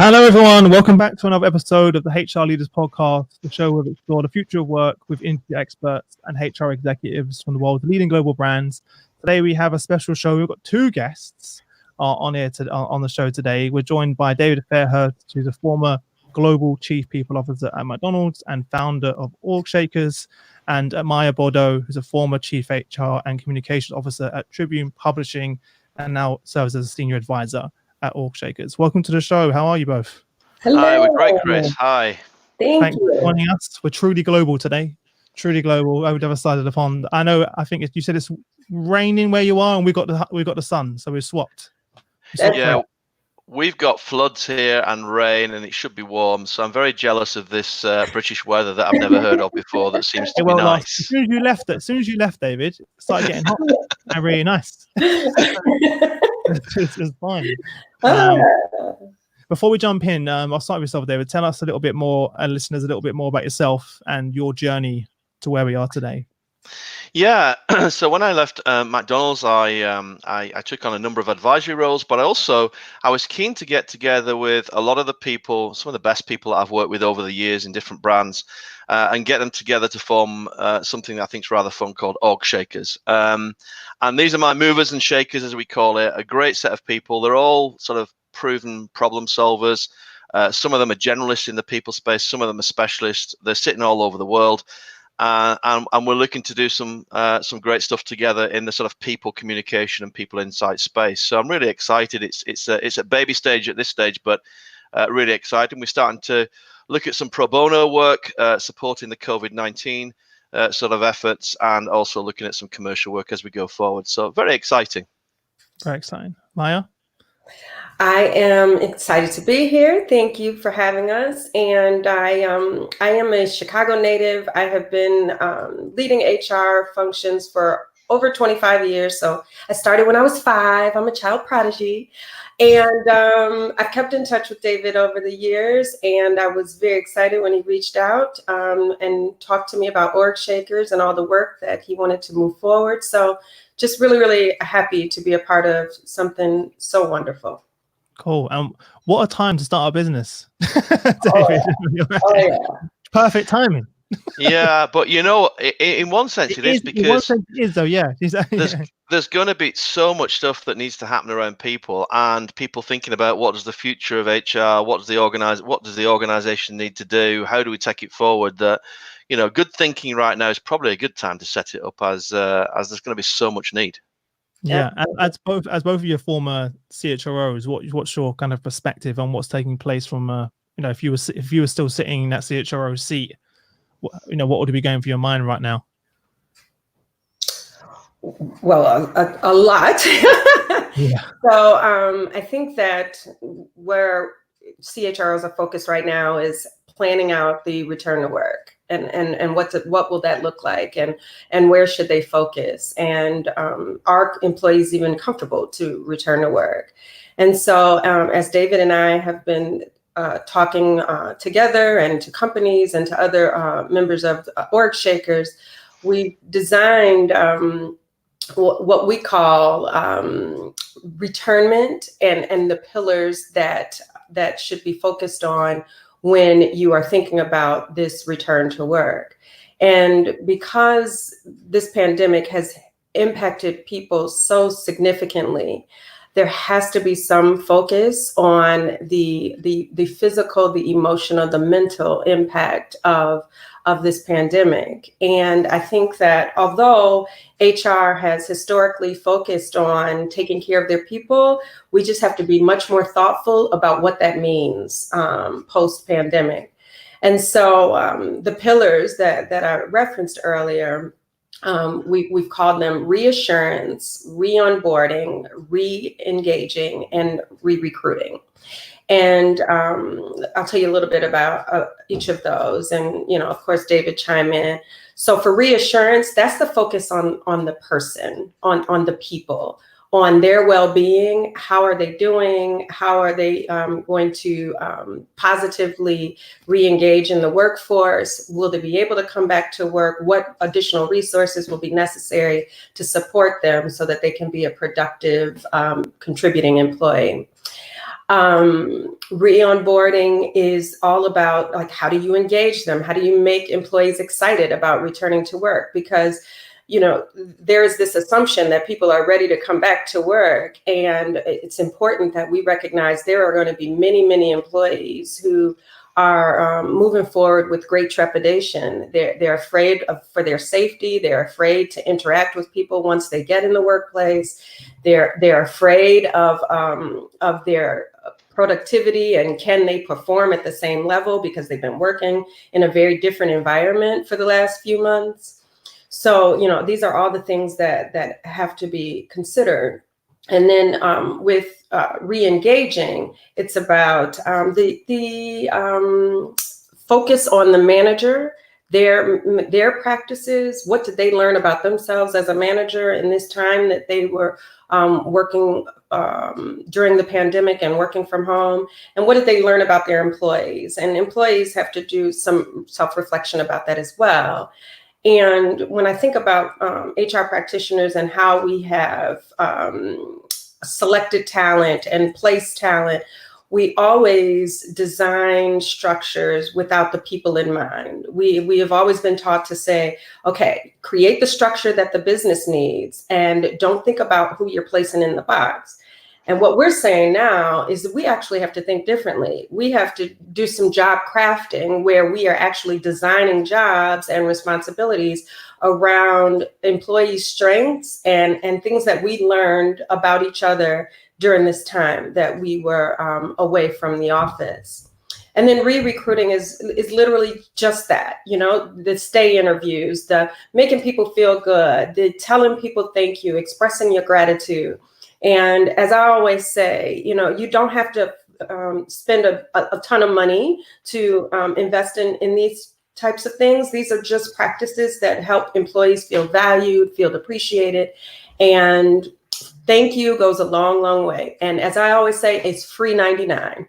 Hello, everyone. Welcome back to another episode of the HR Leaders Podcast, the show where we explore the future of work with industry experts and HR executives from the world's leading global brands. Today, we have a special show. We've got two guests on the show today. We're joined by David Fairhurst, who's a former Global Chief People Officer at McDonald's and founder of OrgShakers, and Maya Bordeaux, who's a former Chief HR and Communications Officer at Tribune Publishing and now serves as a Senior Advisor at OrgShakers. Welcome to the show. How are you both? Hello. Hi, we're great, Chris. Hi. Thank you for joining us. We're truly global today. Truly global. Over the other side of the pond. I think you said it's raining where you are, and we got the sun, so we're swapped. Yeah, we've got floods here and rain, and it should be warm. So I'm very jealous of this British weather that I've never heard of before. That seems to be nice. As soon as you left, David, it started getting hot and really nice. It's fine. Before we jump in, I'll start with yourself, David. Tell us a little bit more, and listeners, a little bit more about yourself and your journey to where we are today. Yeah. So when I left McDonald's, I took on a number of advisory roles, but I was keen to get together with a lot of the people, some of the best people that I've worked with over the years in different brands, and get them together to form something that I think is rather fun called OrgShakers. And these are my movers and shakers, as we call it, a great set of people. They're all sort of proven problem solvers. Some of them are generalists in the people space. Some of them are specialists. They're sitting all over the world. And we're looking to do some great stuff together in the sort of people communication and people insight space. So I'm really excited. It's a baby stage at this stage, but really exciting. We're starting to look at some pro bono work supporting the COVID-19 sort of efforts, and also looking at some commercial work as we go forward. So very exciting. Very exciting. Maya? I am excited to be here. Thank you for having us. And I am a Chicago native. I have been leading HR functions for over 25 years. So I started when I was 5. I'm a child prodigy. And I've kept in touch with David over the years. And I was very excited when he reached out and talked to me about OrgShakers and all the work that he wanted to move forward. So just really, really happy to be a part of something so wonderful. Cool. What a time to start a business, David. Yeah. Perfect timing. Yeah, but in one sense it is, because in one sense it is, though. Yeah, there's going to be so much stuff that needs to happen around people, and people thinking about what does the future of HR, what does the organization need to do, how do we take it forward. That good thinking right now is probably a good time to set it up, as there's going to be so much need. Yeah, as both of your former CHROs, what's your kind of perspective on what's taking place from if you were still sitting in that CHRO seat, what would be going through your mind right now? Well, a lot. Yeah. So I think that where CHROs are focused right now is planning out the return to work. And what will that look like, and where should they focus, and are employees even comfortable to return to work? And so as David and I have been talking together, and to companies and to other members of OrgShakers, we designed what we call returnment and the pillars that should be focused on when you are thinking about this return to work. And because this pandemic has impacted people so significantly, there has to be some focus on the physical, the emotional, the mental impact of this pandemic. And I think that although HR has historically focused on taking care of their people, we just have to be much more thoughtful about what that means post-pandemic. And so the pillars that I referenced earlier, we've called them reassurance, re-onboarding, re-engaging, and re-recruiting. And I'll tell you a little bit about each of those. And, of course, David, chime in. So for reassurance, that's the focus on the person, on the people, on their well-being. How are they doing? How are they going to positively re-engage in the workforce? Will they be able to come back to work? What additional resources will be necessary to support them so that they can be a productive, contributing employee? Re-onboarding is all about, like, how do you engage them? How do you make employees excited about returning to work? Because, there's this assumption that people are ready to come back to work. And it's important that we recognize there are going to be many, many employees who are moving forward with great trepidation. They're afraid for their safety. They're afraid to interact with people once they get in the workplace. They're afraid of their productivity and can they perform at the same level because they've been working in a very different environment for the last few months. So, these are all the things that have to be considered. And then with re-engaging, it's about the focus on the manager, their practices. What did they learn about themselves as a manager in this time that they were working during the pandemic and working from home? And what did they learn about their employees? And employees have to do some self-reflection about that as well. And when I think about HR practitioners and how we have selected talent and placed talent, we always design structures without the people in mind. We have always been taught to say, okay, create the structure that the business needs and don't think about who you're placing in the box. And what we're saying now is that we actually have to think differently. We have to do some job crafting where we are actually designing jobs and responsibilities around employee strengths and things that we learned about each other during this time that we were away from the office. And then re-recruiting is literally just that, the stay interviews, the making people feel good, the telling people thank you, expressing your gratitude. And as I always say, you don't have to spend a ton of money to invest in these types of things. These are just practices that help employees feel valued, feel appreciated. And thank you goes a long, long way. And as I always say, it's free 99.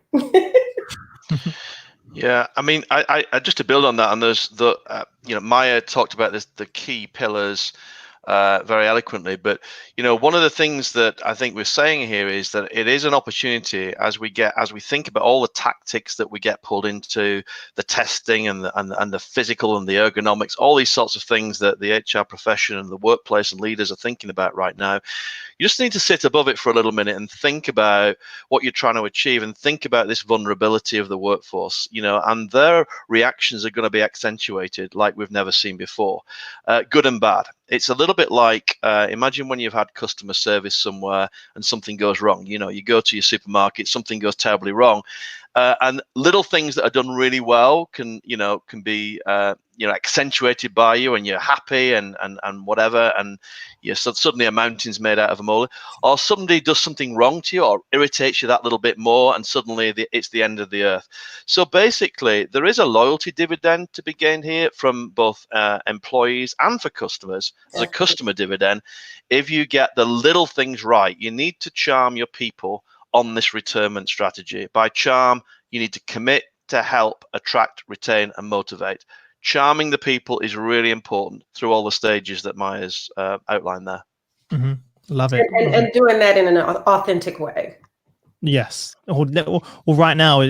Yeah, I mean, I just to build on that, and there's Maya talked about this, the key pillars very eloquently, but one of the things that I think we're saying here is that it is an opportunity as we think about all the tactics that we get pulled into, the testing and the physical and the ergonomics, all these sorts of things that the HR profession and the workplace and leaders are thinking about right now. You just need to sit above it for a little minute and think about what you're trying to achieve and think about this vulnerability of the workforce, and their reactions are going to be accentuated like we've never seen before, good and bad. It's a little bit like, imagine when you've had customer service somewhere and something goes wrong. You go to your supermarket, something goes terribly wrong. And little things that are done really well can be accentuated by you, and you're happy and whatever, and suddenly a mountain's made out of a molehill. Or somebody does something wrong to you or irritates you that little bit more, and suddenly it's the end of the earth. So basically, there is a loyalty dividend to be gained here from both employees and for customers. There's a customer dividend if you get the little things right. You need to charm your people on this returnment strategy. By charm, you need to commit to help, attract, retain, and motivate. Charming the people is really important through all the stages that Maya's outlined there. Mm-hmm. Love it. And doing that in an authentic way. Yes. Well, right now,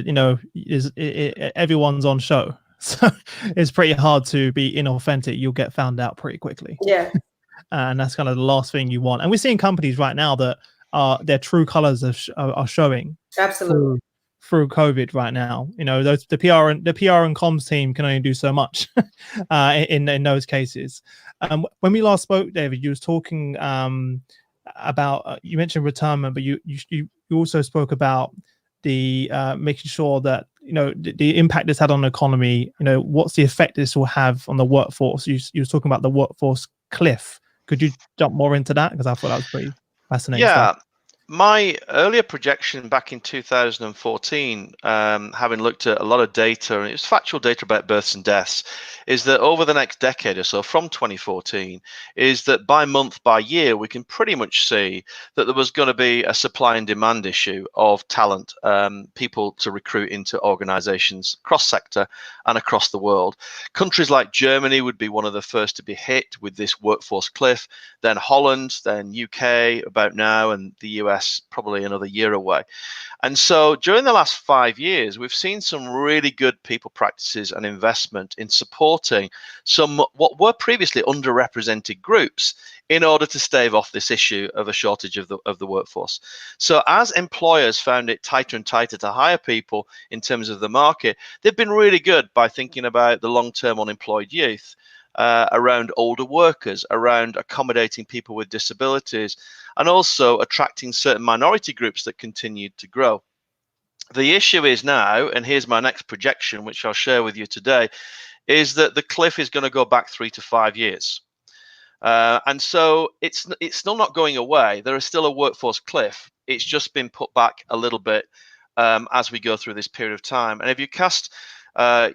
everyone's on show, so it's pretty hard to be inauthentic. You'll get found out pretty quickly. Yeah. And that's kind of the last thing you want. And we're seeing companies right now that their true colors are showing. Absolutely. Through COVID right now, the PR and comms team can only do so much in those cases. When we last spoke, David, you was talking about you mentioned retirement, but you also spoke about the making sure that the impact this had on the economy. What's the effect this will have on the workforce? You was talking about the workforce cliff. Could you jump more into that, because I thought that was pretty fascinating. Yeah. Stuff. My earlier projection back in 2014, having looked at a lot of data, and it was factual data about births and deaths, is that over the next decade or so, from 2014, is that by month, by year, we can pretty much see that there was going to be a supply and demand issue of talent, people to recruit into organizations across sector and across the world. Countries like Germany would be one of the first to be hit with this workforce cliff, then Holland, then UK about now, and the US US probably another year away. And so during the last 5 years, we've seen some really good people practices and investment in supporting some what were previously underrepresented groups in order to stave off this issue of a shortage of the workforce. So as employers found it tighter and tighter to hire people in terms of the market, they've been really good by thinking about the long-term unemployed youth, around older workers, around accommodating people with disabilities, and also attracting certain minority groups that continued to grow. The issue is now, and here's my next projection, which I'll share with you today, is that the cliff is going to go back 3 to 5 years. And so it's still not going away. There is still a workforce cliff. It's just been put back a little bit as we go through this period of time. And if you cast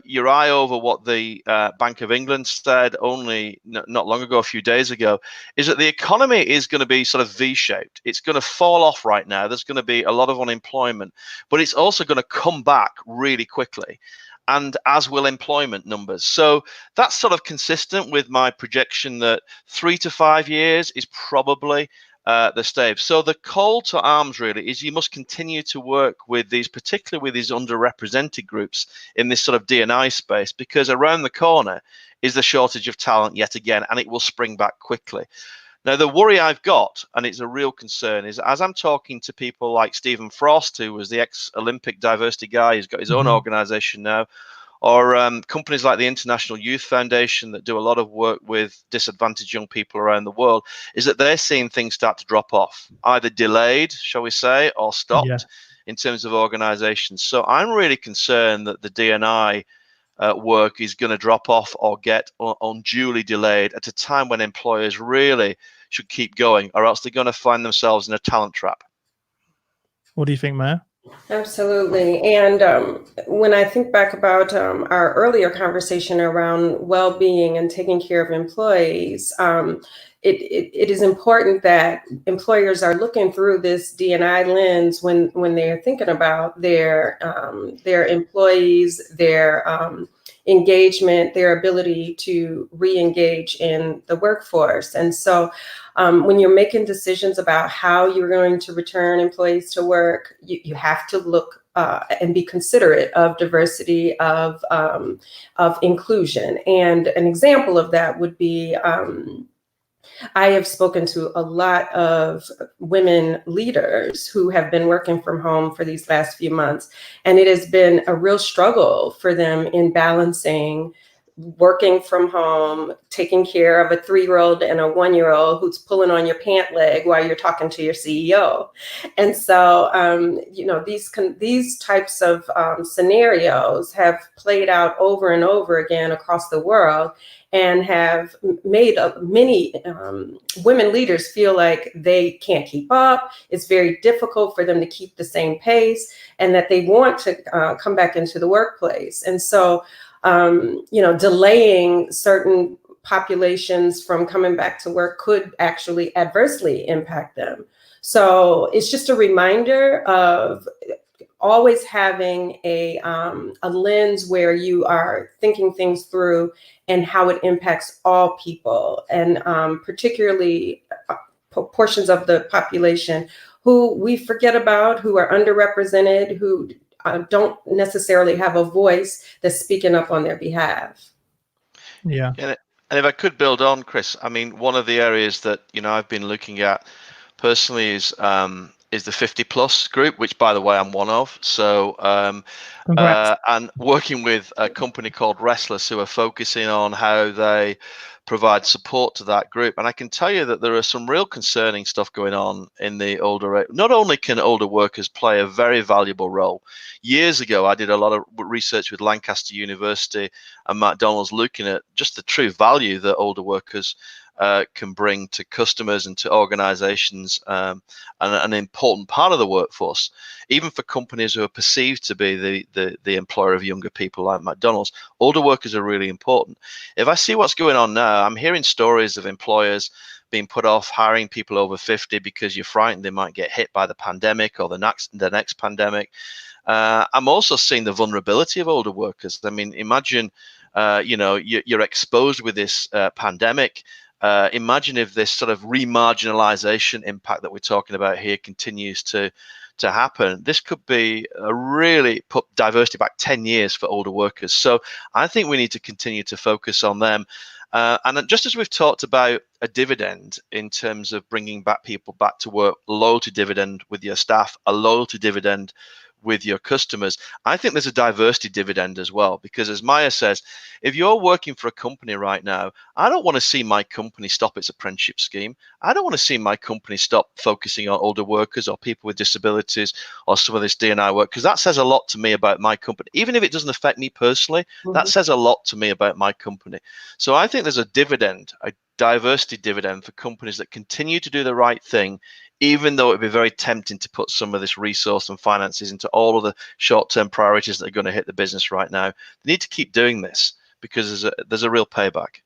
your eye over what the Bank of England said only not long ago, a few days ago, is that the economy is going to be sort of V-shaped. It's going to fall off right now. There's going to be a lot of unemployment, but it's also going to come back really quickly, and as will employment numbers. So that's sort of consistent with my projection that 3 to 5 years is probably the stave. So the call to arms really is you must continue to work with these, particularly with these underrepresented groups in this sort of D&I space, because around the corner is the shortage of talent yet again, and it will spring back quickly. Now, the worry I've got, and it's a real concern, is as I'm talking to people like Stephen Frost, who was the ex-Olympic diversity guy, who's got his own organization now, or companies like the International Youth Foundation that do a lot of work with disadvantaged young people around the world, is that they're seeing things start to drop off, either delayed, shall we say, or stopped in terms of organizations. So I'm really concerned that the D&I work is going to drop off or get unduly delayed at a time when employers really should keep going, or else they're going to find themselves in a talent trap. What do you think, Maya? Absolutely. And when I think back about our earlier conversation around well-being and taking care of employees, it is important that employers are looking through this D&I lens when they're thinking about their employees, their engagement, their ability to re-engage in the workforce. And so when you're making decisions about how you're going to return employees to work, you have to look and be considerate of diversity, of inclusion. And an example of that would be, I have spoken to a lot of women leaders who have been working from home for these last few months, and it has been a real struggle for them in balancing working from home, taking care of a 3-year-old and a 1-year-old who's pulling on your pant leg while you're talking to your CEO. And so, these types of scenarios have played out over and over again across the world, and have made many women leaders feel like they can't keep up. It's very difficult for them to keep the same pace, and that they want to come back into the workplace. And so, delaying certain populations from coming back to work could actually adversely impact them. So it's just a reminder of always having a lens where you are thinking things through and how it impacts all people, and particularly portions of the population who we forget about, who are underrepresented, who don't necessarily have a voice that's speaking up on their behalf. Yeah. And if I could build on, Chris, I mean, one of the areas that I've been looking at personally is the 50+ group, which, by the way, I'm one of. So, and working with a company called Reassess, who are focusing on how they provide support to that group. And I can tell you that there are some real concerning stuff going on in the older. Not only can older workers play a very valuable role. Years ago, I did a lot of research with Lancaster University and McDonald's, looking at just the true value that older workers can bring to customers and to organizations, and an important part of the workforce, even for companies who are perceived to be the employer of younger people like McDonald's. Older workers are really important. If I see what's going on now, I'm hearing stories of employers being put off hiring people over 50 because you're frightened they might get hit by the pandemic or the next pandemic. I'm also seeing the vulnerability of older workers. I mean, imagine you're exposed with this pandemic. imagine if this sort of remarginalization impact that we're talking about here continues to happen. This could be a really put diversity back 10 years for older workers. So I think we need to continue to focus on them. And just as we've talked about a dividend in terms of bringing back people back to work, loyalty dividend with your staff, a loyalty dividend with your customers, I think there's a diversity dividend as well. Because as Maya says, if you're working for a company right now, I don't want to see my company stop its apprenticeship scheme. I don't want to see my company stop focusing on older workers or people with disabilities or some of this D&I work, because that says a lot to me about my company. Even if it doesn't affect me personally, that says a lot to me about my company. So I think there's a dividend, a diversity dividend for companies that continue to do the right thing, even though it'd be very tempting to put some of this resource and finances into all of the short-term priorities that are going to hit the business right now. They need to keep doing this because there's a real payback.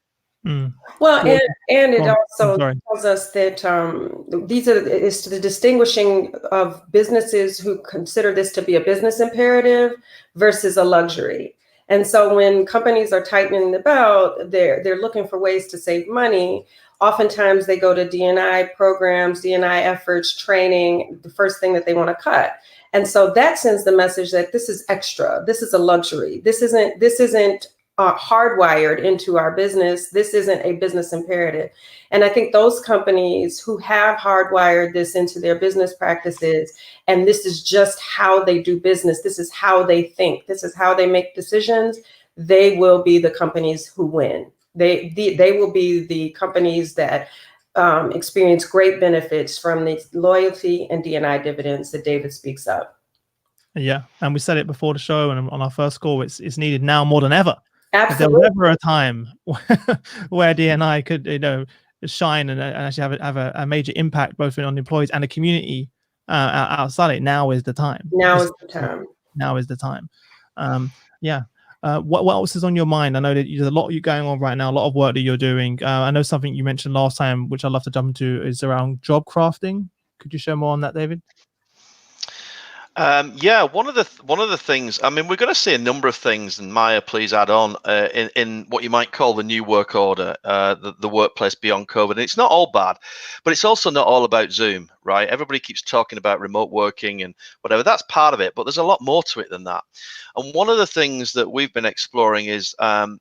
Well, and it also tells us that is the distinguishing of businesses who consider this to be a business imperative versus a luxury. And so when companies are tightening the belt, they're looking for ways to save money. Oftentimes they go to D&I programs, D&I efforts, training, the first thing that they want to cut. And so that sends the message that this is extra. This is a luxury. This isn't hardwired into our business. This isn't a business imperative. And I think those companies who have hardwired this into their business practices, and this is just how they do business, this is how they think, this is how they make decisions, they will be the companies who win. They will be the companies that experience great benefits from the loyalty and D&I dividends that David speaks of. Yeah, and we said it before the show and on our first call, it's needed now more than ever. Absolutely. If there was ever a time where D&I could, shine and actually have a major impact both on the employees and the community outside it, now is the time. Now is the time. Now is the time. What else is on your mind? I know that there's a lot going on right now, a lot of work that you're doing. I know something you mentioned last time, which I'd love to jump into, is around job crafting. Could you share more on that, David? One of the things, I mean, we're going to see a number of things, and Maya, please add on, in what you might call the new work order, the workplace beyond COVID. And it's not all bad, but it's also not all about Zoom, right? Everybody keeps talking about remote working and whatever. That's part of it, but there's a lot more to it than that. And one of the things that we've been exploring is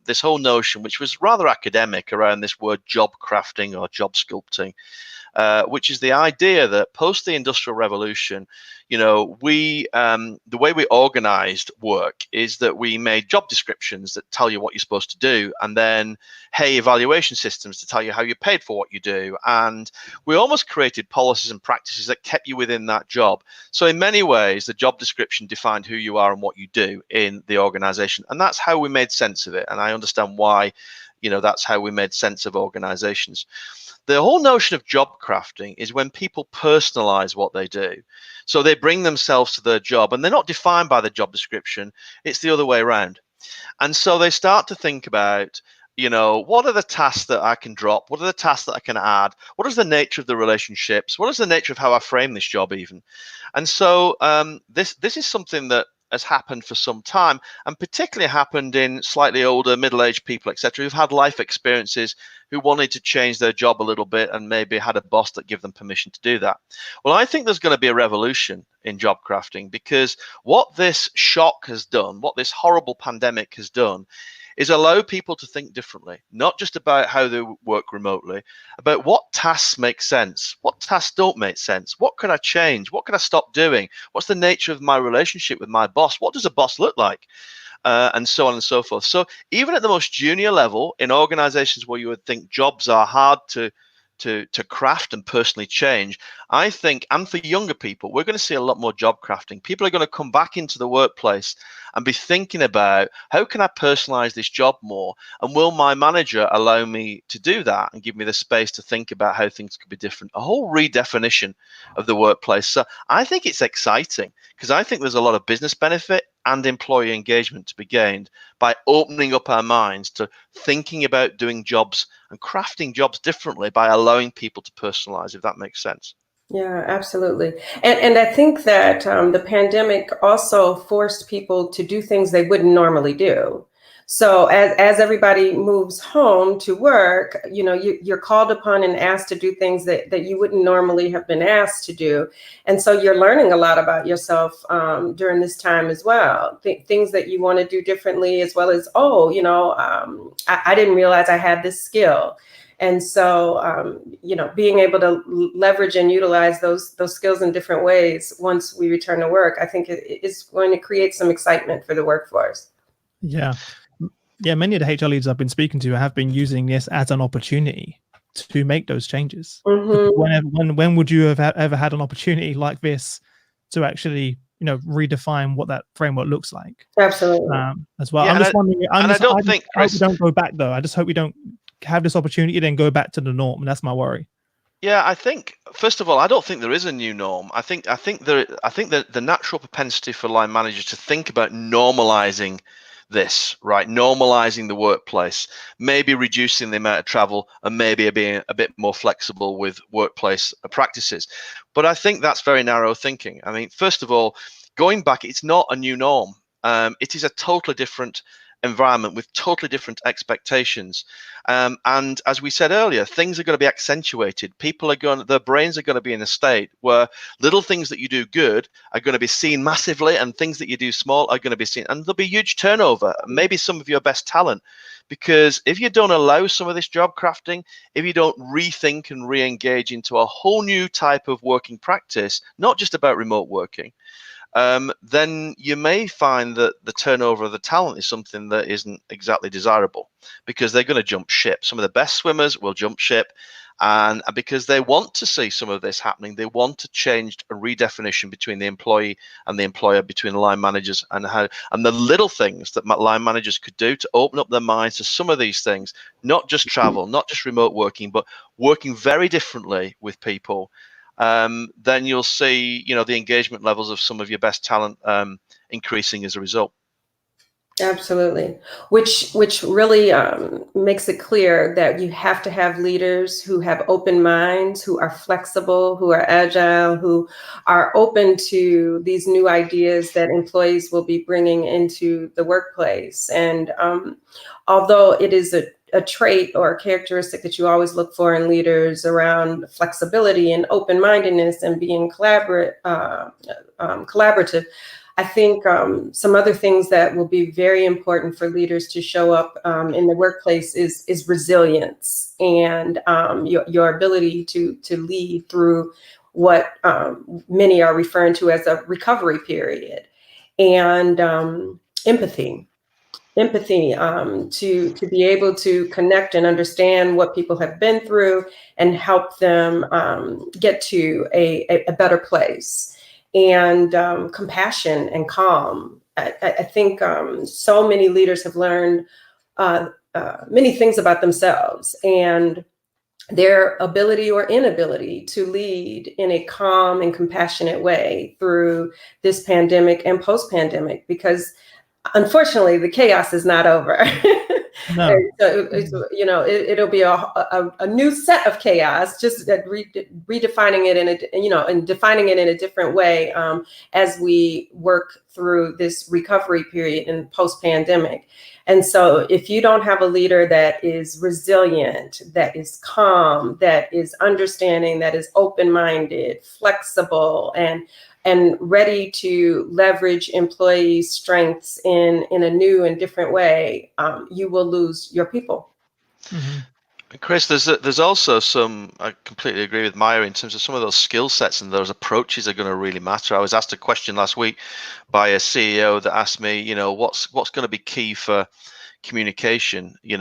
this whole notion, which was rather academic, around this word job crafting or job sculpting. Which is the idea that post the Industrial Revolution, the way we organized work is that we made job descriptions that tell you what you're supposed to do, and then, evaluation systems to tell you how you're paid for what you do. And we almost created policies and practices that kept you within that job. So in many ways, the job description defined who you are and what you do in the organization. And that's how we made sense of it. And I understand why, that's how we made sense of organizations. The whole notion of job crafting is when people personalize what they do. So they bring themselves to their job and they're not defined by the job description. It's the other way around. And so they start to think about, what are the tasks that I can drop? What are the tasks that I can add? What is the nature of the relationships? What is the nature of how I frame this job even? And so this is something that has happened for some time, and particularly happened in slightly older, middle-aged people, etc., who've had life experiences, who wanted to change their job a little bit and maybe had a boss that gave them permission to do that. Well, I think there's going to be a revolution in job crafting, because what this shock has done, what this horrible pandemic has done, is allow people to think differently, not just about how they work remotely, about what tasks make sense, what tasks don't make sense, what could I change, what could I stop doing, what's the nature of my relationship with my boss, what does a boss look like, and so on and so forth. So even at the most junior level, in organizations where you would think jobs are hard to craft and personally change, I think, and for younger people, we're going to see a lot more job crafting. People are going to come back into the workplace and be thinking about, how can I personalize this job more? And will my manager allow me to do that and give me the space to think about how things could be different? A whole redefinition of the workplace. So I think it's exciting, because I think there's a lot of business benefit and employee engagement to be gained by opening up our minds to thinking about doing jobs and crafting jobs differently by allowing people to personalize, if that makes sense. Yeah, absolutely. And I think that the pandemic also forced people to do things they wouldn't normally do. So as everybody moves home to work, you're called upon and asked to do things that you wouldn't normally have been asked to do. And so you're learning a lot about yourself during this time as well. Things that you want to do differently, as well as, I didn't realize I had this skill. And so, being able to leverage and utilize those skills in different ways once we return to work, I think it's going to create some excitement for the workforce. Yeah. Yeah, many of the HR leaders I've been speaking to have been using this as an opportunity to make those changes. Mm-hmm. When would you have ever had an opportunity like this to actually, redefine what that framework looks like? Absolutely. As well. Yeah, I'm just wondering. I hope Chris, we don't go back though. I just hope we don't have this opportunity and then go back to the norm. And that's my worry. Yeah, I think first of all, I don't think there is a new norm. I think that the natural propensity for line managers to think about normalizing this, right? Normalizing the workplace, maybe reducing the amount of travel, and maybe being a bit more flexible with workplace practices. But I think that's very narrow thinking. I mean, first of all, going back, it's not a new norm. It is a totally different environment with totally different expectations. And as we said earlier, things are going to be accentuated. Their brains are going to be in a state where little things that you do good are going to be seen massively, and things that you do small are going to be seen. And there'll be huge turnover, maybe some of your best talent. Because if you don't allow some of this job crafting, if you don't rethink and re-engage into a whole new type of working practice, not just about remote working, then you may find that the turnover of the talent is something that isn't exactly desirable, because they're going to jump ship. Some of the best swimmers will jump ship, and because they want to see some of this happening, they want to change a redefinition between the employee and the employer, between the line managers, and the little things that line managers could do to open up their minds to some of these things, not just travel, not just remote working, but working very differently with people. Then you'll see, the engagement levels of some of your best talent increasing as a result. Absolutely. Which really makes it clear that you have to have leaders who have open minds, who are flexible, who are agile, who are open to these new ideas that employees will be bringing into the workplace. And although it is a trait or a characteristic that you always look for in leaders around flexibility and open-mindedness and being collaborative, I think some other things that will be very important for leaders to show up in the workplace is resilience, and your ability to lead through what many are referring to as a recovery period, and empathy to be able to connect and understand what people have been through and help them get to a better place. And compassion and calm. I think so many leaders have learned many things about themselves and their ability or inability to lead in a calm and compassionate way through this pandemic and post-pandemic, because unfortunately the chaos is not over. No. So it'll be a new set of chaos, just that redefining it and defining it in a different way as we work through this recovery period and post-pandemic. And so if you don't have a leader that is resilient, that is calm, that is understanding, that is open-minded, flexible, and ready to leverage employees' strengths in a new and different way, you will lose your people. Mm-hmm. Chris, there's also some, I completely agree with Maya, in terms of some of those skill sets and those approaches are going to really matter. I was asked a question last week by a CEO that asked me, what's going to be key for communication, and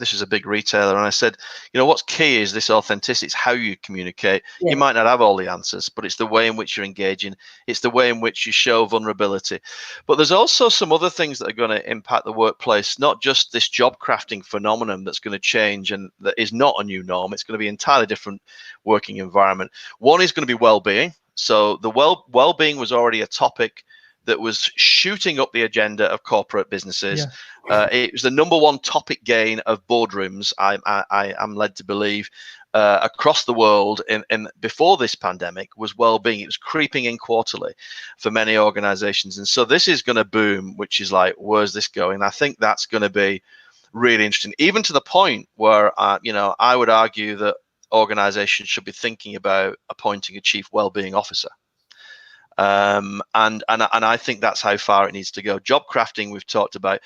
this is a big retailer, and I said, what's key is this authenticity. It's how you communicate. Yeah. You might not have all the answers, but it's the way in which you're engaging. It's the way in which you show vulnerability. But there's also some other things that are going to impact the workplace, not just this job crafting phenomenon that's going to change and that is not a new norm. It's going to be an entirely different working environment. One is going to be well-being. So the well-being was already a topic that was shooting up the agenda of corporate businesses. Yeah. It was the number one topic gain of boardrooms, I am led to believe, across the world in before this pandemic was well-being. It was creeping in quarterly for many organizations. And so this is going to boom, which is like, where's this going? I think that's going to be really interesting, even to the point where, I would argue that organizations should be thinking about appointing a chief well-being officer. And I think that's how far it needs to go. Job crafting, we've talked about.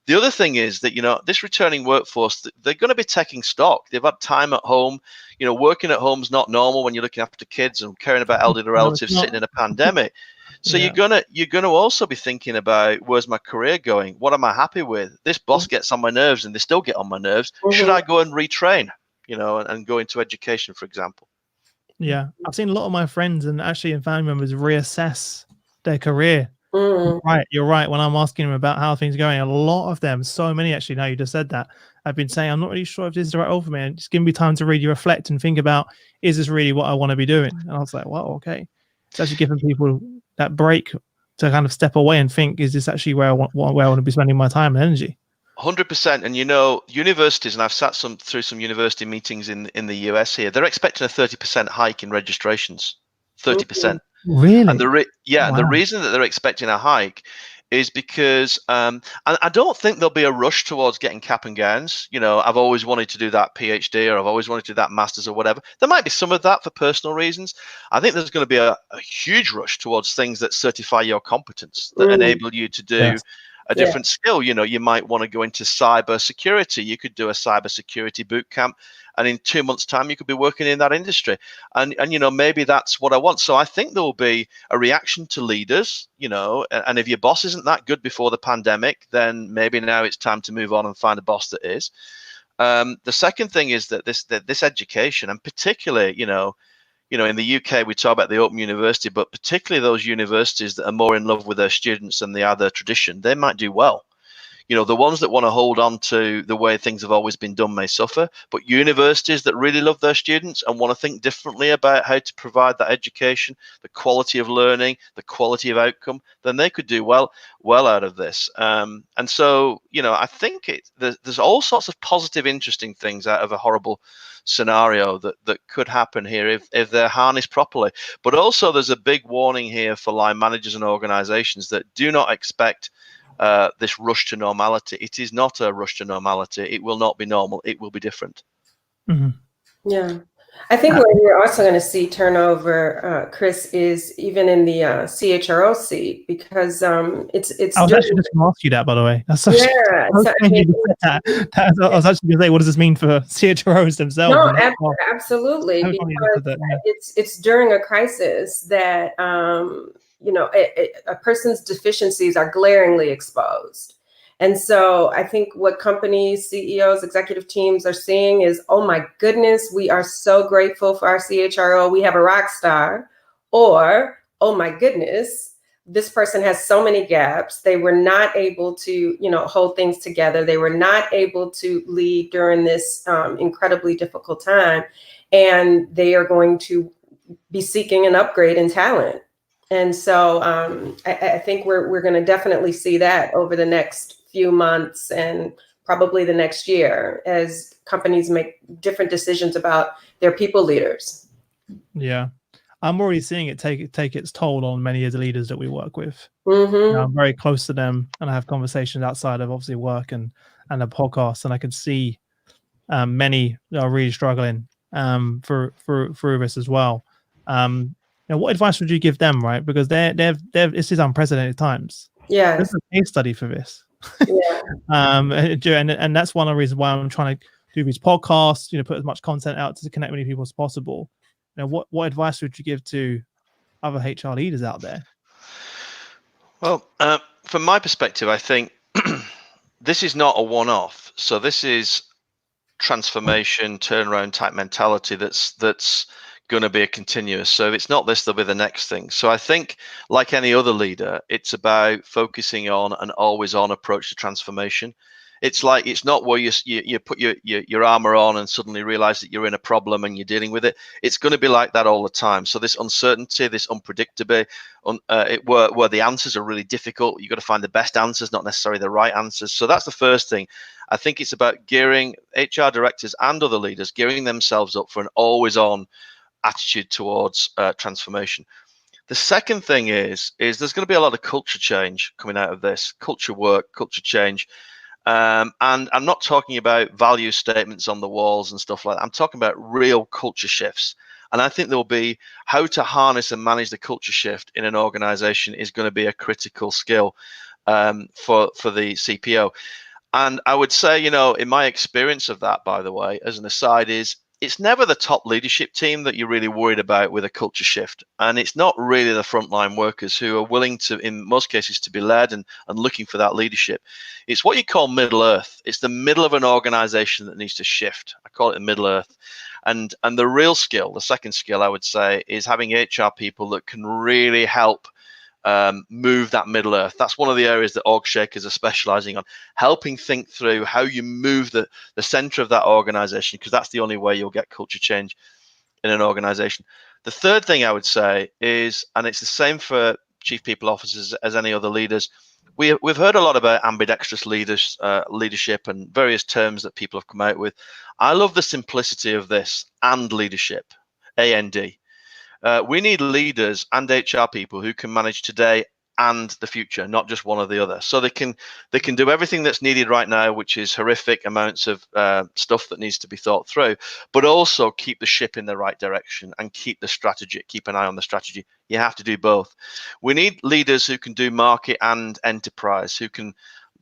The other thing is that, this returning workforce, they're going to be taking stock. They've had time at home. Working at home is not normal when you're looking after kids and caring about elderly relatives sitting in a pandemic. So you're gonna also be thinking about, where's my career going? What am I happy with? This boss gets on my nerves, and they still get on my nerves. Should I go and retrain? And go into education, for example. Yeah, I've seen a lot of my friends and actually and family members reassess their career. You're right. When I'm asking them about how things are going, a lot of them, so many actually, now you just said that, I've been saying, I'm not really sure if this is the right role for me. And just give me time to really reflect and think about, is this really what I want to be doing? And I was like, well, okay. It's actually giving people that break to kind of step away and think, is this actually where I want to be spending my time and energy? 100%. And universities, and I've sat through some university meetings in the US here, they're expecting a 30% hike in registrations. 30%. Really? And the reason that they're expecting a hike is because and I don't think there'll be a rush towards getting cap and gowns. I've always wanted to do that PhD, or I've always wanted to do that master's, or whatever. There might be some of that for personal reasons. I think there's going to be a huge rush towards things that certify your competence, that enable you to do a different skill. You might want to go into cyber security. You could do a cyber security boot camp, and in 2 months' time, you could be working in that industry. And maybe that's what I want. So I think there will be a reaction to leaders, and if your boss isn't that good before the pandemic, then maybe now it's time to move on and find a boss that is. The second thing is that this education, and particularly, in the UK, we talk about the Open University, but particularly those universities that are more in love with their students and they are their tradition, they might do well. The ones that want to hold on to the way things have always been done may suffer, but universities that really love their students and want to think differently about how to provide that education, the quality of learning, the quality of outcome, then they could do well out of this. And so, I think there's all sorts of positive, interesting things out of a horrible scenario that could happen here if they're harnessed properly. But also there's a big warning here for line managers and organizations that do not expect this rush to normality. It is not a rush to normality. It will not be normal. It will be different. Yeah. I think what you're also going to see turnover, Chris, is even in the CHRO seat, because it's. I was actually just going to ask you that, by the way. That's such, I was actually going to say, what does this mean for CHROs themselves? No, absolutely, because it's during a crisis that a person's deficiencies are glaringly exposed. And so I think what companies, CEOs, executive teams are seeing is, oh my goodness, we are so grateful for our CHRO. We have a rock star. Or, oh my goodness, this person has so many gaps. They were not able to, hold things together. They were not able to lead during this incredibly difficult time. And they are going to be seeking an upgrade in talent. And so I think we're going to definitely see that over the next few months and probably the next year as companies make different decisions about their people leaders. Yeah, I'm already seeing it take its toll on many of the leaders that we work with. I'm very close to them, and I have conversations outside of obviously work and the podcast, and I can see many are really struggling through this as well. What advice would you give them, right? Because this is unprecedented times. Yeah, this is a case study for this. Yeah. And that's one of the reasons why I'm trying to do these podcasts. Put as much content out to connect many people as possible. What advice would you give to other HR leaders out there? Well, from my perspective, I think this is not a one-off. So this is transformation, turnaround type mentality that's going to be a continuous. So if it's not this, there'll be the next thing. So I think, like any other leader, it's about focusing on an always-on approach to transformation. It's like, it's not where you put your armor on and suddenly realize that you're in a problem and you're dealing with it. It's going to be like that all the time. So this uncertainty, this unpredictability, where the answers are really difficult, you've got to find the best answers, not necessarily the right answers. So that's the first thing. I think it's about gearing HR directors and other leaders, gearing themselves up for an always-on attitude towards transformation. The second thing is there's going to be a lot of culture change coming out of this, culture work, culture change. And I'm not talking about value statements on the walls and stuff like that. I'm talking about real culture shifts. And I think there will be, how to harness and manage the culture shift in an organization is going to be a critical skill for the CPO. And I would say, you know, in my experience of that, by the way, as an aside, is it's never the top leadership team that you're really worried about with a culture shift. And it's not really the frontline workers who are willing to, in most cases, to be led and looking for that leadership. It's what you call Middle Earth. It's the middle of an organization that needs to shift. I call it Middle Earth. And the real skill, the second skill, I would say, is having HR people that can really help move that Middle Earth. That's one of the areas that OrgShakers are specializing on, helping think through how you move the center of that organization, because that's the only way you'll get culture change in an organization. The third thing I would say is, and it's the same for chief people officers as any other leaders, we've heard a lot about ambidextrous leadership and various terms that people have come out with. I love the simplicity of this, and leadership, AND. We need leaders and HR people who can manage today and the future, not just one or the other. So they can do everything that's needed right now, which is horrific amounts of stuff that needs to be thought through, but also keep the ship in the right direction and keep the strategy, keep an eye on the strategy. You have to do both. We need leaders who can do market and enterprise, who can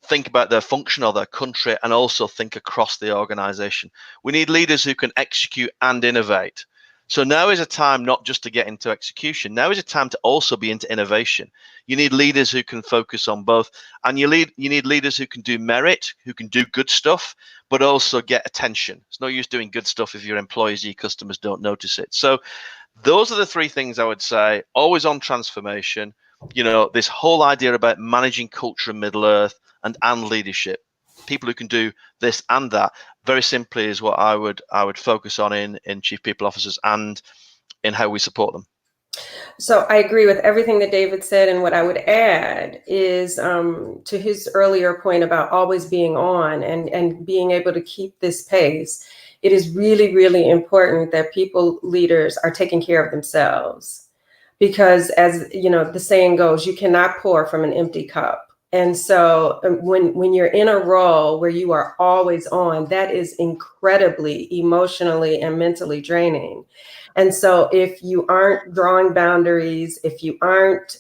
think about their function or their country and also think across the organization. We need leaders who can execute and innovate. So now is a time not just to get into execution. Now is a time to also be into innovation. You need leaders who can focus on both, and you need leaders who can do merit, who can do good stuff, but also get attention. It's no use doing good stuff if your employees, your customers don't notice it. So those are the three things I would say. Always on transformation. You know, this whole idea about managing culture in Middle Earth and leadership. People who can do this and that, very simply, is what I would focus on in chief people officers and in how we support them. So I agree with everything that David said, and what I would add is to his earlier point about always being on and being able to keep this pace. It is really, really important that people leaders are taking care of themselves, because, as you know, the saying goes, you cannot pour from an empty cup. And so when you're in a role where you are always on, that is incredibly emotionally and mentally draining. And so if you aren't drawing boundaries, if you aren't,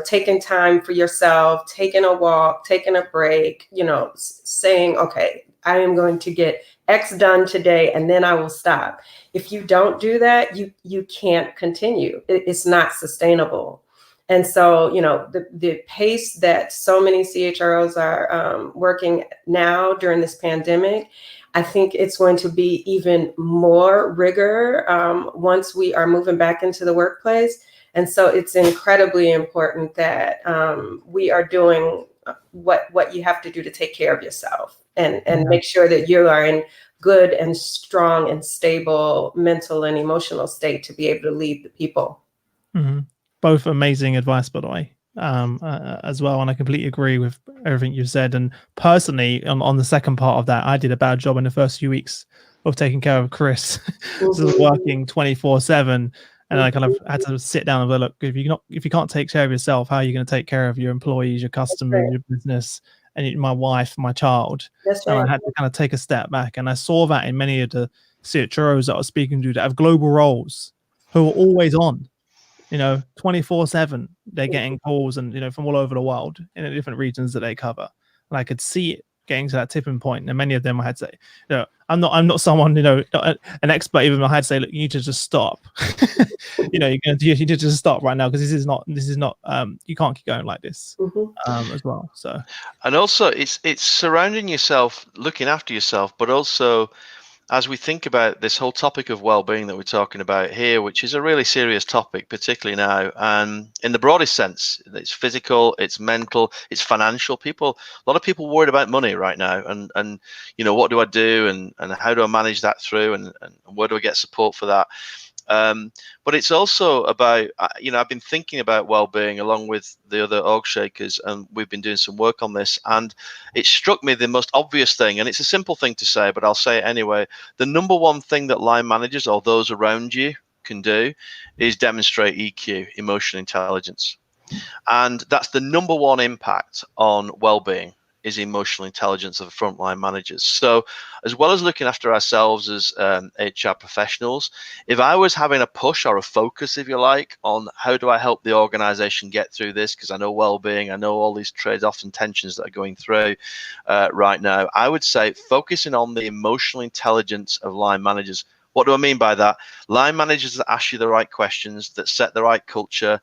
taking time for yourself, taking a walk, taking a break, saying, okay, I am going to get X done today, and then I will stop. If you don't do that, you can't continue. It's not sustainable. And so, the pace that so many CHROs are working now during this pandemic, I think it's going to be even more rigor once we are moving back into the workplace. And so it's incredibly important that we are doing what you have to do to take care of yourself and make sure that you are in good and strong and stable mental and emotional state to be able to lead the people. Mm-hmm. Both amazing advice, by the way, as well. And I completely agree with everything you said. And personally, on the second part of that, I did a bad job in the first few weeks of taking care of Chris. So working 24/7, and I kind of had to sit down and go, look, if you can't take care of yourself, how are you going to take care of your employees, your customers, your business, and my wife, my child? That's right. And I had to kind of take a step back, and I saw that in many of the CHROs that I was speaking to that have global roles who are always on. 24/7, they're getting calls and, from all over the world in the different regions that they cover. And I could see it getting to that tipping point. And many of them I had to say, I'm not someone, not an expert even. I had to say, look, you need to just stop. you need to just stop right now, because this is not, you can't keep going like this as well. So, and also it's surrounding yourself, looking after yourself, but also as we think about this whole topic of well-being that we're talking about here, which is a really serious topic, particularly now, and in the broadest sense, it's physical, it's mental, it's financial. A lot of people worried about money right now, and what do I do, and how do I manage that through, and where do I get support for that? But it's also about, I've been thinking about well-being along with the other OrgShakers, and we've been doing some work on this, and it struck me the most obvious thing, and it's a simple thing to say, but I'll say it anyway. The number one thing that line managers or those around you can do is demonstrate EQ, emotional intelligence. And that's the number one impact on well-being, is emotional intelligence of the frontline managers. So as well as looking after ourselves as HR professionals, if I was having a push or a focus, if you like, on how do I help the organization get through this, because I know well-being, I know all these trade-offs and tensions that are going through right now, I would say focusing on the emotional intelligence of line managers. What do I mean by that? Line managers that ask you the right questions, that set the right culture,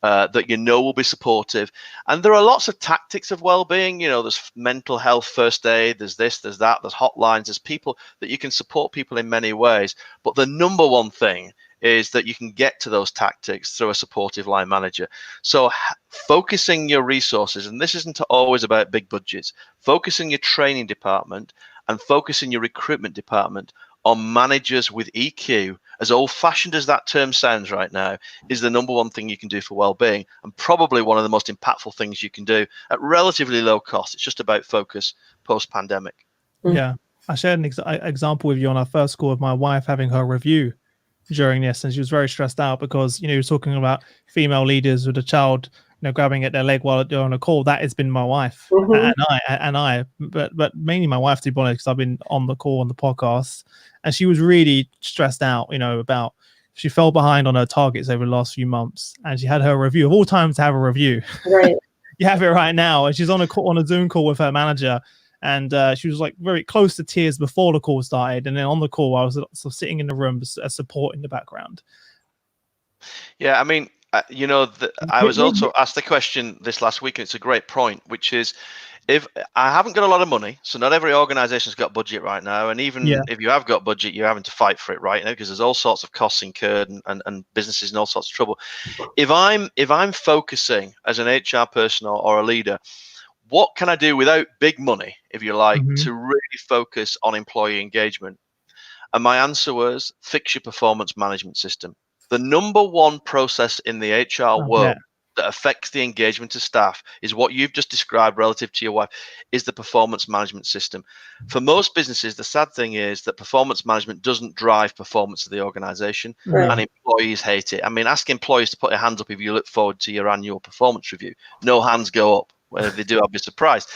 that will be supportive. And there are lots of tactics of well-being. There's mental health first aid, there's this, there's that, there's hotlines, there's people that you can support people in many ways. But the number one thing is that you can get to those tactics through a supportive line manager. So focusing your resources, and this isn't always about big budgets, focusing your training department and focusing your recruitment department on managers with EQ, as old-fashioned as that term sounds right now, is the number one thing you can do for well-being, and probably one of the most impactful things you can do at relatively low cost. It's just about focus post-pandemic. Yeah, I shared an example with you on our first call of my wife having her review during this, and she was very stressed out because you're talking about female leaders with a child grabbing at their leg while they're on a call. That has been my wife and I, but mainly my wife, to be honest, because I've been on the call on the podcast, and she was really stressed out, about she fell behind on her targets over the last few months, and she had her review of all times to have a review. Right. You have it right now, and she's on a Zoom call with her manager, and she was like very close to tears before the call started, and then on the call I was sort of sitting in the room as support in the background. Yeah, I mean, I was also asked the question this last week, and it's a great point, which is, if I haven't got a lot of money, so not every organization's got budget right now, and even if you have got budget, you're having to fight for it right now because there's all sorts of costs incurred and businesses in all sorts of trouble. If I'm focusing as an HR person or a leader, what can I do without big money, if you like, to really focus on employee engagement? And my answer was, fix your performance management system. The number one process in the HR world that affects the engagement of staff is what you've just described relative to your wife, is the performance management system. For most businesses, the sad thing is that performance management doesn't drive performance of the organization, and employees hate it. I mean, ask employees to put their hands up if you look forward to your annual performance review. No hands go up. Whether they do, I'll be surprised.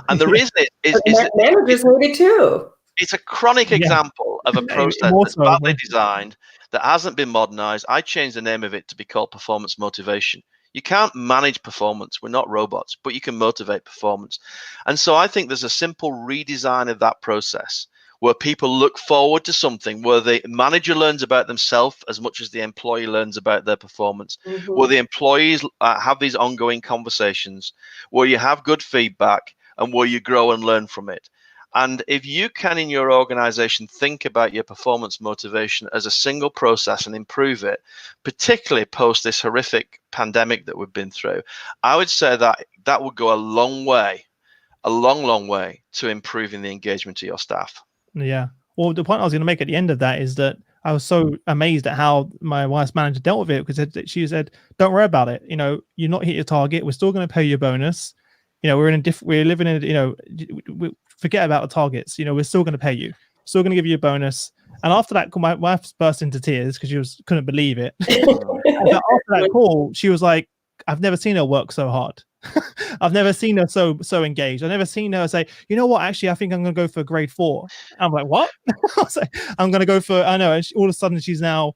And the reason is managers need it too. It's a chronic example of a process that's badly designed, that hasn't been modernized. I changed the name of it to be called performance motivation. You can't manage performance. We're not robots, but you can motivate performance. And so I think there's a simple redesign of that process where people look forward to something, where the manager learns about themselves as much as the employee learns about their performance, where the employees have these ongoing conversations, where you have good feedback, and where you grow and learn from it. And if you can, in your organization, think about your performance motivation as a single process and improve it, particularly post this horrific pandemic that we've been through, I would say that would go a long way to improving the engagement of your staff. Yeah. Well, the point I was going to make at the end of that is that I was so amazed at how my wife's manager dealt with it, because she said, don't worry about it. You're not hit your target. We're still going to pay you a bonus. We're living in, we forget about the targets. We're still going to pay you. Still going to give you a bonus. And after that call, my wife burst into tears because she couldn't believe it. And after that call, she was like, I've never seen her work so hard. I've never seen her so engaged. I've never seen her say, you know what, actually, I think I'm going to go for grade 4. I'm like, what? I was like, I'm going to go for, I know. And all of a sudden, she's now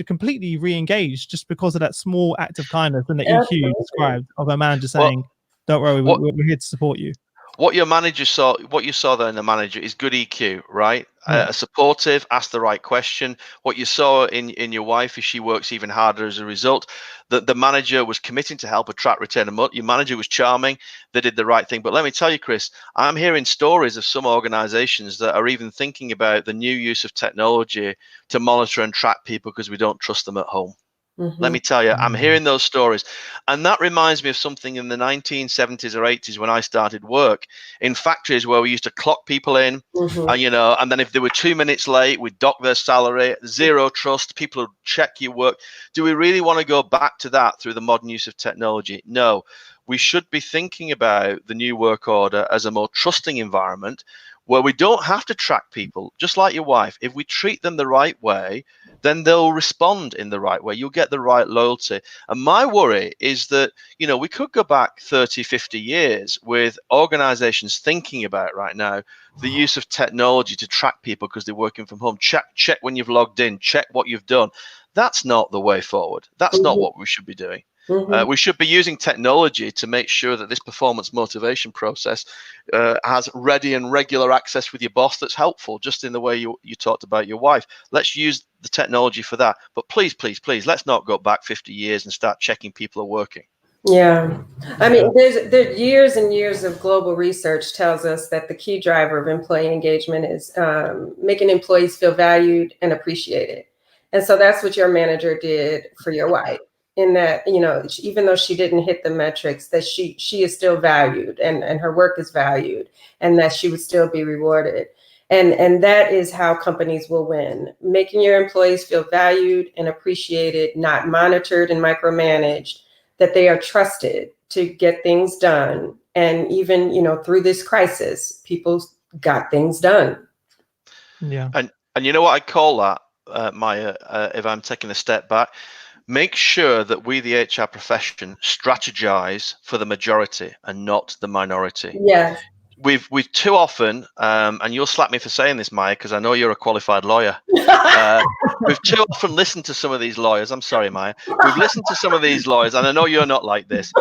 completely re-engaged just because of that small act of kindness and the EQ you described of her manager saying, don't worry, we're here to support you. What you saw there in the manager is good EQ, right? Supportive, ask the right question. What you saw in your wife is she works even harder as a result. The manager was committing to help attract, retain, and your manager was charming. They did the right thing. But let me tell you, Chris, I'm hearing stories of some organizations that are even thinking about the new use of technology to monitor and track people because we don't trust them at home. Let me tell you, I'm hearing those stories. And that reminds me of something in the 1970s or 80s when I started work in factories where we used to clock people in, and then if they were 2 minutes late, we'd dock their salary, zero trust, people would check your work. Do we really want to go back to that through the modern use of technology? No. We should be thinking about the new work order as a more trusting environment where we don't have to track people, just like your wife. If we treat them the right way, then they'll respond in the right way. You'll get the right loyalty. And my worry is that, we could go back 30, 50 years with organizations thinking about right now the use of technology to track people because they're working from home. Check when you've logged in, check what you've done. That's not the way forward. That's not what we should be doing. We should be using technology to make sure that this performance motivation process has ready and regular access with your boss that's helpful, just in the way you talked about your wife. Let's use the technology for that. But please, let's not go back 50 years and start checking people are working. Yeah. I mean, there's years and years of global research tells us that the key driver of employee engagement is making employees feel valued and appreciated. And so that's what your manager did for your wife. In that, even though she didn't hit the metrics, that she is still valued and her work is valued and that she would still be rewarded. And that is how companies will win, making your employees feel valued and appreciated, not monitored and micromanaged, that they are trusted to get things done. And even, through this crisis, people got things done. Yeah. And you know what I call that, Maya, if I'm taking a step back? Make sure that we, the HR profession, strategize for the majority and not the minority. Yes. We've too often, and you'll slap me for saying this, Maya, because I know you're a qualified lawyer. We've too often listened to some of these lawyers. I'm sorry, Maya. We've listened to some of these lawyers, and I know you're not like this.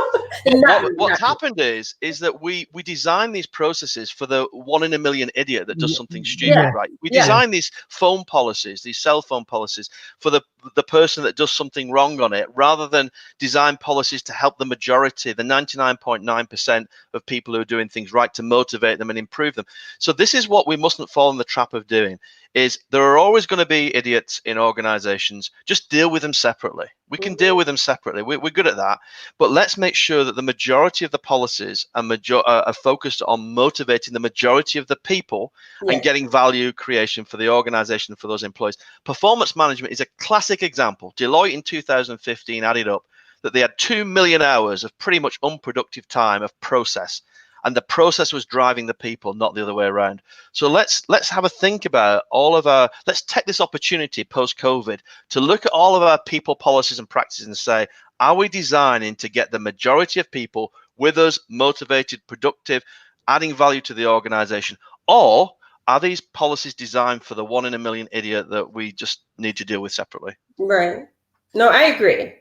But what's happened is that we design these processes for the 1 in a million idiot that does something stupid, right? We design these phone policies, these cell phone policies, for the person that does something wrong on it, rather than design policies to help the majority, the 99.9% of people who are doing things right, to motivate them and improve them. So this is what we mustn't fall in the trap of doing. Is there are always going to be idiots in organizations. Just deal with them separately. We can deal with them separately. We're good at that. But let's make sure that the majority of the policies are focused on motivating the majority of the people and getting value creation for the organization and for those employees. Performance management is a classic example. Deloitte in 2015 added up that they had 2 million hours of pretty much unproductive time of process. And the process was driving the people, not the other way around. So let's have a think about let's take this opportunity post-COVID to look at all of our people policies and practices and say, are we designing to get the majority of people with us, motivated, productive, adding value to the organization? Or are these policies designed for the 1 in a million idiot that we just need to deal with separately? Right. No, I agree.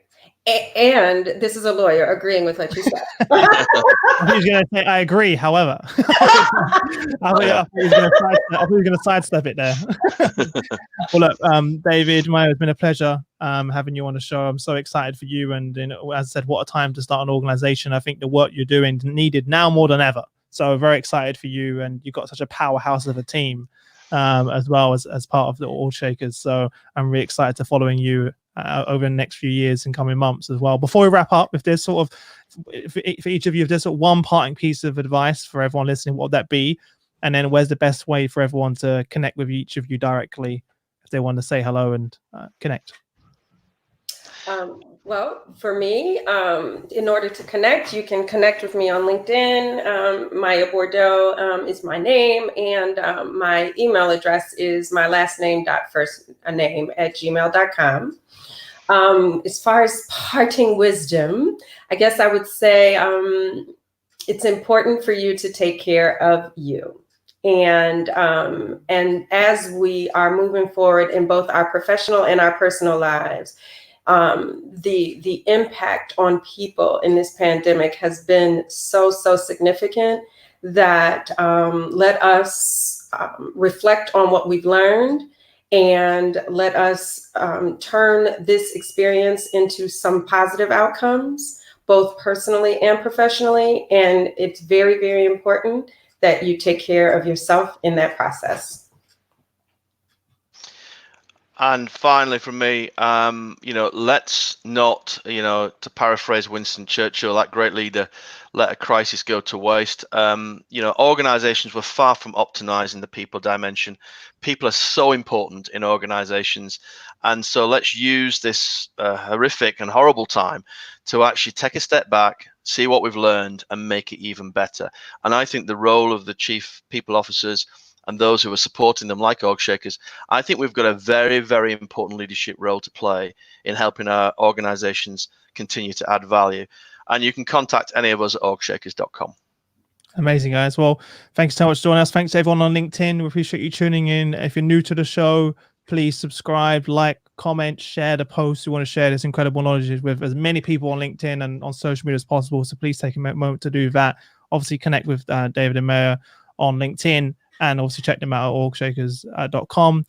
And this is a lawyer agreeing with what you said. I thought he was going to say, I agree, however. I thought he was going to sidestep it there. Well, look, David, Maya, it's been a pleasure having you on the show. I'm so excited for you. And as I said, what a time to start an organization. I think the work you're doing is needed now more than ever. So very excited for you. And you've got such a powerhouse of a team as well as part of the OrgShakers. So I'm really excited to following you over the next few years and coming months as well. Before we wrap up, if there's for each of you, if there's one parting piece of advice for everyone listening, what would that be? And then where's the best way for everyone to connect with each of you directly if they want to say hello and connect? Well, for me, in order to connect, you can connect with me on LinkedIn. Maya Bordeaux is my name, and my email address is my last name.firstname@gmail.com. As far as parting wisdom, I guess I would say it's important for you to take care of you. And as we are moving forward in both our professional and our personal lives, the impact on people in this pandemic has been so significant that let us reflect on what we've learned, and let us turn this experience into some positive outcomes, both personally and professionally. And it's very, very important that you take care of yourself in that process. And finally, from me, let's not, to paraphrase Winston Churchill, that great leader, let a crisis go to waste. Organizations were far from optimizing the people dimension. People are so important in organizations. And so let's use this horrific and horrible time to actually take a step back, see what we've learned, and make it even better. And I think the role of the chief people officers and those who are supporting them, like OrgShakers, I think we've got a very, very important leadership role to play in helping our organizations continue to add value. And you can contact any of us at OrgShakers.com. Amazing, guys. Well, thanks so much for joining us. Thanks to everyone on LinkedIn. We appreciate you tuning in. If you're new to the show, please subscribe, like, comment, share the post. We want to share this incredible knowledge with as many people on LinkedIn and on social media as possible. So please take a moment to do that. Obviously, connect with David and Maya on LinkedIn, and also check them out at OrgShakers.com.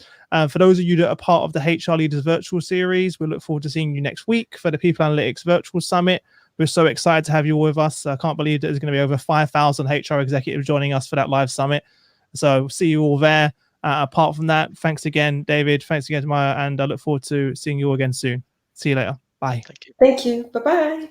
For those of you that are part of the HR Leaders Virtual Series, we look forward to seeing you next week for the People Analytics Virtual Summit. We're so excited to have you all with us. I can't believe that there's going to be over 5,000 HR executives joining us for that live summit. So see you all there. Apart from that, thanks again, David. Thanks again to Maya, and I look forward to seeing you all again soon. See you later. Bye. Thank you. Thank you. Bye-bye.